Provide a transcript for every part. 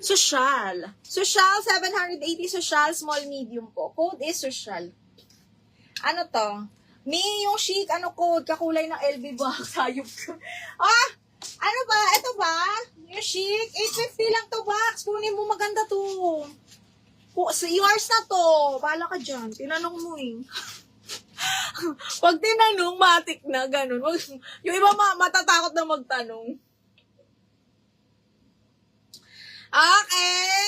Social. Social, 780 social, small, medium po. Code is social. Ano to? Yung chic, ano code? Kakulay ng LB box. Hayop ko. Ah! Ano ba? Ito ba? Yung chic, 850 lang to box. Kunin mo, maganda to. Yours na to. Bahala ka dyan. Tinanong mo eh. Pag tinanong, matik na, ganun. Yung iba matatakot na magtanong. Okay.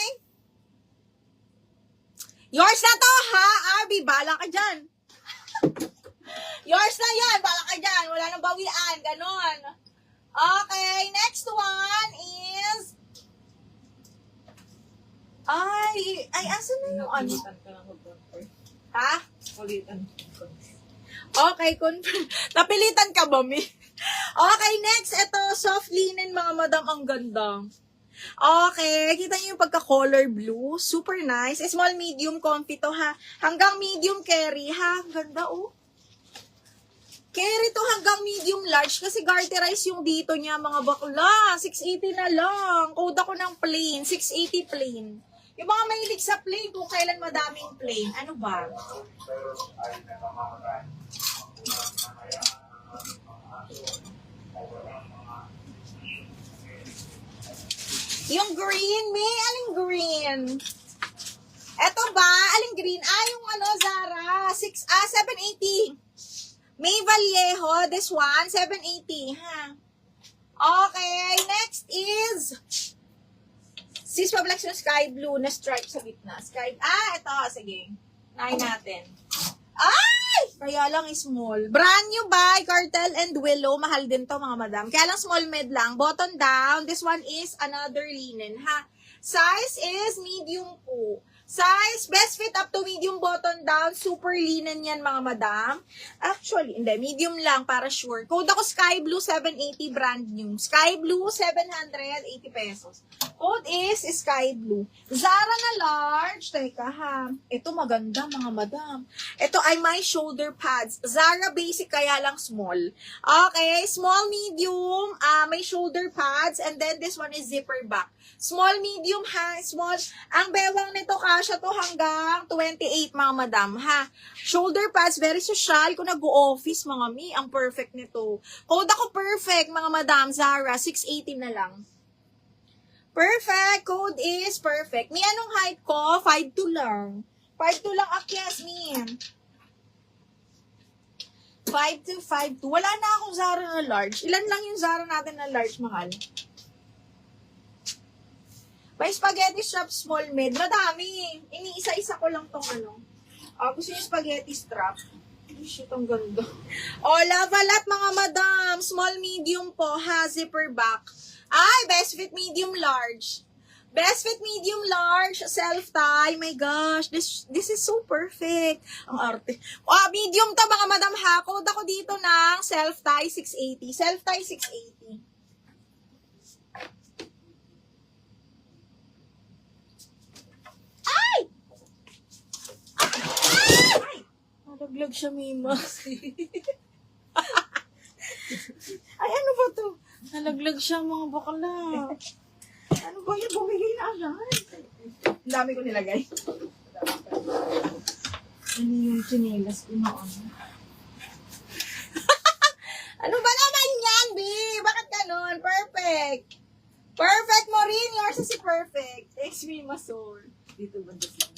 Yours na to, ha? RB, bahala ka dyan. Yours na yan, bahala ka dyan. Wala nang bawian, ganun. Okay, next one is... Ay, asan na yung ano? Ha? Okay, confirm. Napilitan ka ba, Mi? Okay, next, ito, soft linen, mga madam, ang ganda. Okay, kita niyo yung pagka-color blue. Super nice. Small, medium, comfy to, ha? Hanggang medium carry, ha? Ang ganda, oh. Carry to hanggang medium large kasi garterize yung dito niya, mga bakla. 680 na lang. Code ako ng plain. 680 plain. Yung mga mahilig sa plain, kung kailan madaming plain. Ano ba? Yung green, may aling green? Eto ba? Aling green? Yung ano, Zara. 780. May Vallejo, this one, 780, ha? Okay, next is, sis Pablax yung sky blue na stripe sa gitna. Ito, sige. Nahin natin. Ay! Kaya lang small. Brand new by Cartel and Willow. Mahal din to, mga madam. Kaya lang small med lang. Button down. This one is another linen, ha? Size is medium po. Size, best fit up to medium button down. Super linen yan, mga madam. Actually, hindi. Medium lang para sure. Code ako Sky Blue 780 brand new. Sky Blue 780 pesos. Code is Sky Blue. Zara na large. Teka ha. Ito maganda, mga madam. Ito ay my shoulder pads. Zara basic kaya lang small. Okay. Small, medium. May shoulder pads. And then this one is zipper back. Small, medium, ha? Small. Ang bewang nito, kasya to hanggang 28, mga madam, ha? Shoulder pads, very social. Kung nag-o-office, mga mi, ang perfect nito. Code ako perfect, mga madam. Zara, 680 na lang. Perfect. Code is perfect. Mi, anong height ko? 5'2 lang. 5'2 lang akyas, mi. 5'2, 5'2. Wala na akong Zara na large. Ilan lang yung Zara natin na large, mahal? May spaghetti strap small mid. Madami. Iniisa-isa ko lang tong ano. Gusto yung spaghetti strap. Oh, shit, ang ganda. Lavalat, mga madam. Small, medium po, ha? Zipper back. Ay, best fit medium large. Best fit medium large. Self-tie. My gosh. This is so perfect. Ang arte. Medium to, mga madam, ha? Code ako dito ng self-tie 680. Self-tie 680. Nalaglag siya, Mima. Ay, ano ba to? Nalaglag siya, mga bakla. Ano ba yun? Bumigay na agad. Ang dami ko nilagay. Ano yung chinelas ko na ano? Ano ba naman yan, B? Bakit ganun? Perfect. Perfect mo rin. Yours is perfect. Thanks, Mima Soul. Dito ba dito?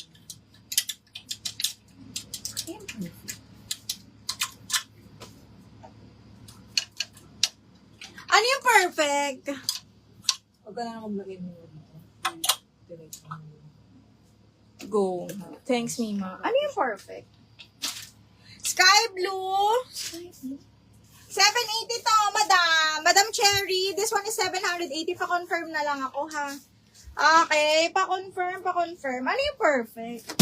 Ano yung perfect? Huwag ka na maglagay mo. Go. Thanks, Mima. Ano yung perfect? Sky blue. 780 to, madam. Madam Cherry. This one is 780. Pa-confirm na lang ako, ha? Okay. Pa-confirm. Ano yung perfect?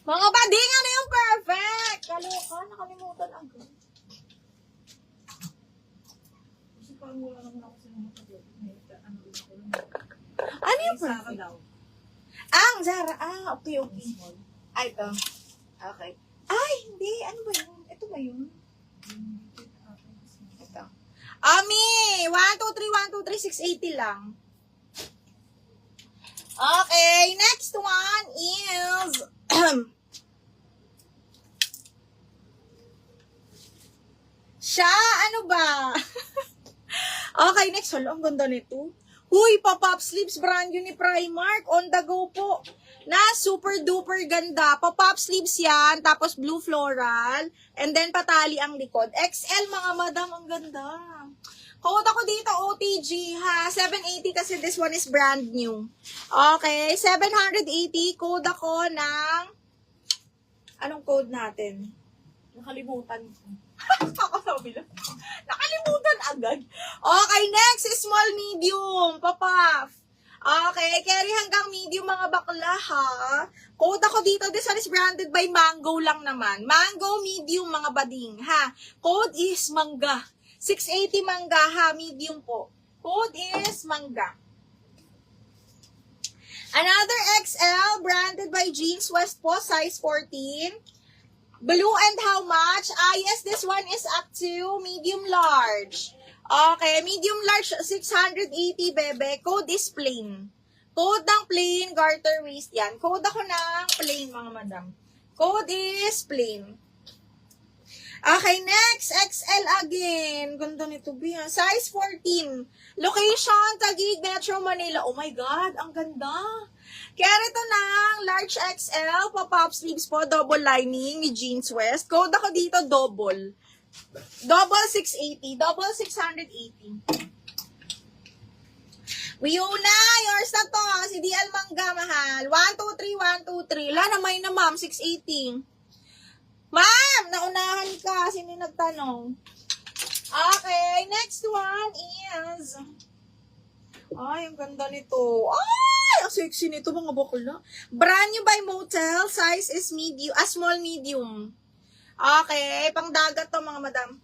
Mga bading, ano yung perfect? Kaloka, nakalimutan agad. Kasi parang wala naman ako sa mga Ano yung perfect? Ang Zara. Okay. Ito. Okay. Ay, hindi. Ano ba yun? Ito ba yun? Ito. Ami, 123, 680 lang. Okay, next one is siya, ano ba? Okay, next. Hala, ang ganda nito. Huy, pop-up sleeves, brand new ni Primark. On the go po. Na super duper ganda. Pop-up sleeves yan. Tapos blue floral. And then patali ang likod. XL mga madam, ang ganda. Code ako dito, OTG ha. 780 kasi this one is brand new. Okay, 780. Code ako ng... Anong code natin? Nakalimutan ko. Nakalimutan agad. Okay, next is small medium. Papaf. Okay, carry hanggang medium mga bakla ha. Code ako dito. This one is branded by Mango lang naman. Mango medium mga bading ha. Code is mangga. 680 mangga ha. Medium po. Code is mangga. Another XL branded by Jeans West po. Size 14. Blue and how much? Yes, this one is up to medium large. Okay, medium large, 680, bebe. Code is plain. Code ng plain, garter waist yan. Code ako ng plain, mga madam. Code is plain. Okay, next, XL again. Ganda nito, Bia. Size 14. Location, Taguig, Metro Manila. Oh my God, ang ganda. Kaya ito ng large XL, pop-up sleeves po, double lining ni Jeans West. Code ako dito, double. Double 680, double 680. Wiuna, yours na to. Si DL Mangga, mahal. 123, 123. La, namay na ma'am, 680. Ma'am, naunahan ka. Sino yung nagtanong? Okay, next one is... Ay, ang ganda nito. Ay, ang sexy nito mga bakla. Brand new by Motel. Size is medium, small medium. Okay, pang dagat to mga madam.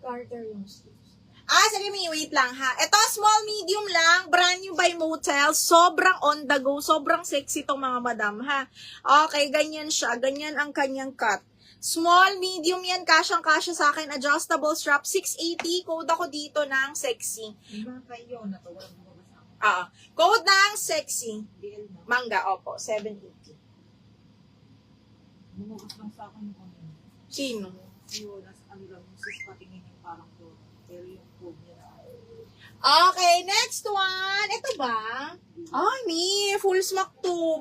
Carter yung sleeves. Sige, wait lang ha. Ito, small medium lang. Brand new by Motel. Sobrang on the go. Sobrang sexy to mga madam ha. Okay, ganyan siya. Ganyan ang kanyang cut. Small, medium yan. Kasyang-kasya sa akin. Adjustable strap. 680. Code ako dito ng sexy. Iba kayo na to. Walang bumabasa. Code ng sexy. DL na. Mangga, opo. 780. Bumukas lang sa akin yung ano. Sino? Yung ano lang, sis patingin yung parang to. Pero yung code niya na. Okay, next one. Ito ba? Ay, full smack to.